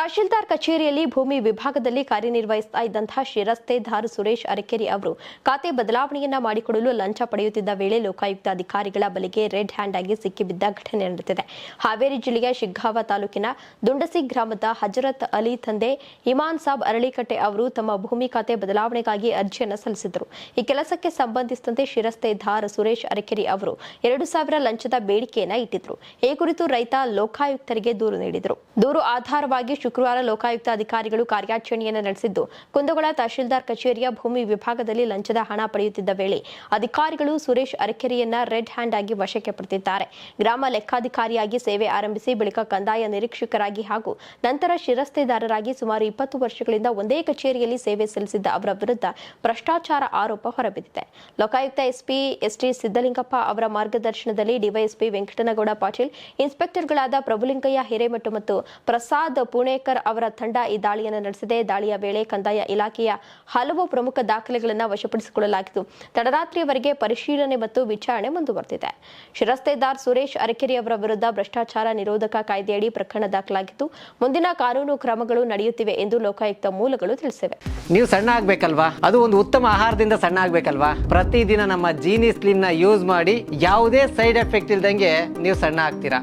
ತಹಶೀಲ್ದಾರ್ ಕಚೇರಿಯಲ್ಲಿ ಭೂಮಿ ವಿಭಾಗದಲ್ಲಿ ಕಾರ್ಯನಿರ್ವಹಿಸ್ತಾ ಇದ್ದಂತಹ ಶಿರಸ್ತೇದಾರ್ ಸುರೇಶ್ ಅರಕೆರೆ ಅವರು ಖಾತೆ ಬದಲಾವಣೆಯನ್ನ ಮಾಡಿಕೊಡಲು ಲಂಚ ಪಡೆಯುತ್ತಿದ್ದ ವೇಳೆ ಲೋಕಾಯುಕ್ತ ಅಧಿಕಾರಿಗಳ ಬಲೆಗೆ ರೆಡ್ ಹ್ಯಾಂಡ್ ಆಗಿ ಸಿಕ್ಕಿಬಿದ್ದ ಘಟನೆ ನಡೆದಿದೆ. ಹಾವೇರಿ ಜಿಲ್ಲೆಯ ಶಿಗ್ಗಾಂವ ತಾಲೂಕಿನ ದುಂಡಸಿ ಗ್ರಾಮದ ಹಜರತ್ ಅಲಿ ತಂದೆ ಇಮಾನ್ ಸಾಬ್ ಅರಳಿಕಟ್ಟೆ ಅವರು ತಮ್ಮ ಭೂಮಿ ಖಾತೆ ಬದಲಾವಣೆಗಾಗಿ ಅರ್ಜಿಯನ್ನು ಸಲ್ಲಿಸಿದರು. ಈ ಕೆಲಸಕ್ಕೆ ಸಂಬಂಧಿಸಿದಂತೆ ಶಿರಸ್ತೇದಾರ್ ಸುರೇಶ್ ಅರಕೆರೆ ಅವರು 2,000 ಲಂಚದ ಬೇಡಿಕೆಯನ್ನ ಇಟ್ಟಿದ್ರು. ಈ ಕುರಿತು ರೈತ ಲೋಕಾಯುಕ್ತರಿಗೆ ದೂರು ನೀಡಿದರು. ದೂರು ಆಧಾರವಾಗಿ ಶುಕ್ರವಾರ ಲೋಕಾಯುಕ್ತ ಅಧಿಕಾರಿಗಳು ಕಾರ್ಯಾಚರಣೆಯನ್ನು ನಡೆಸಿದ್ದು, ಕುಂದಗೋಳ ತಹಶೀಲ್ದಾರ್ ಕಚೇರಿಯ ಭೂಮಿ ವಿಭಾಗದಲ್ಲಿ ಲಂಚದ ಹಣ ಪಡೆಯುತ್ತಿದ್ದ ವೇಳೆ ಅಧಿಕಾರಿಗಳು ಸುರೇಶ್ ಅರಕೆರೆಯನ್ನ ರೆಡ್ ಹ್ಯಾಂಡ್ ಆಗಿ ವಶಕ್ಕೆ ಪಡೆದಿದ್ದಾರೆ. ಗ್ರಾಮ ಲೆಕ್ಕಾಧಿಕಾರಿಯಾಗಿ ಸೇವೆ ಆರಂಭಿಸಿ ಬಳಿಕ ಕಂದಾಯ ನಿರೀಕ್ಷಕರಾಗಿ ಹಾಗೂ ನಂತರ ಶಿರಸ್ತೇದಾರರಾಗಿ ಸುಮಾರು 20 ವರ್ಷಗಳಿಂದ ಒಂದೇ ಕಚೇರಿಯಲ್ಲಿ ಸೇವೆ ಸಲ್ಲಿಸಿದ್ದ ಅವರ ವಿರುದ್ಧ ಭ್ರಷ್ಟಾಚಾರ ಆರೋಪ ಹೊರಬಿದ್ದಿದೆ. ಲೋಕಾಯುಕ್ತ ಎಸ್ಪಿ ಎಸ್ಟಿ ಸಿದ್ದಲಿಂಗಪ್ಪ ಅವರ ಮಾರ್ಗದರ್ಶನದಲ್ಲಿ ಡಿವೈಎಸ್ಪಿ ವೆಂಕಟನಗೌಡ ಪಾಟೀಲ್, ಇನ್ಸ್ಪೆಕ್ಟರ್ಗಳಾದ ಪ್ರಭುಲಿಂಗಯ್ಯ ಹಿರೇಮಠ ಮತ್ತು ಪ್ರಸಾದ್ ಪುಣೇಕರ್ ಅವರ ತಂಡ ಈ ದಾಳಿಯನ್ನು ನಡೆಸಿದೆ. ದಾಳಿಯ ವೇಳೆ ಕಂದಾಯ ಇಲಾಖೆಯ ಹಲವು ಪ್ರಮುಖ ದಾಖಲೆಗಳನ್ನು ವಶಪಡಿಸಿಕೊಳ್ಳಲಾಗಿದ್ದು, ತಡರಾತ್ರಿಯವರೆಗೆ ಪರಿಶೀಲನೆ ಮತ್ತು ವಿಚಾರಣೆ ಮುಂದುವರೆದಿದೆ. ಶಿರಸ್ತೇದಾರ್ ಸುರೇಶ್ ಅರಕೆರೆ ಅವರ ವಿರುದ್ಧ ಭ್ರಷ್ಟಾಚಾರ ನಿರೋಧಕ ಕಾಯ್ದೆಯಡಿ ಪ್ರಕರಣ ದಾಖಲಾಗಿದ್ದು, ಮುಂದಿನ ಕಾನೂನು ಕ್ರಮಗಳು ನಡೆಯುತ್ತಿವೆ ಎಂದು ಲೋಕಾಯುಕ್ತ ಮೂಲಗಳು ತಿಳಿಸಿವೆ. ನೀವು ಸಣ್ಣ ಆಗ್ಬೇಕಲ್ವಾ? ಅದು ಒಂದು ಉತ್ತಮ ಆಹಾರದಿಂದ ಸಣ್ಣ ಆಗ್ಬೇಕಲ್ವಾ? ಪ್ರತಿದಿನ ನಮ್ಮ ಜೀನಿ ಸ್ಲಿಮ್ ನ ಯೂಸ್ ಮಾಡಿ ಯಾವುದೇ ಸೈಡ್ ಎಫೆಕ್ಟ್ ಇಲ್ದಂಗೆ ನೀವು ಸಣ್ಣ ಆಗ್ತೀರಾ.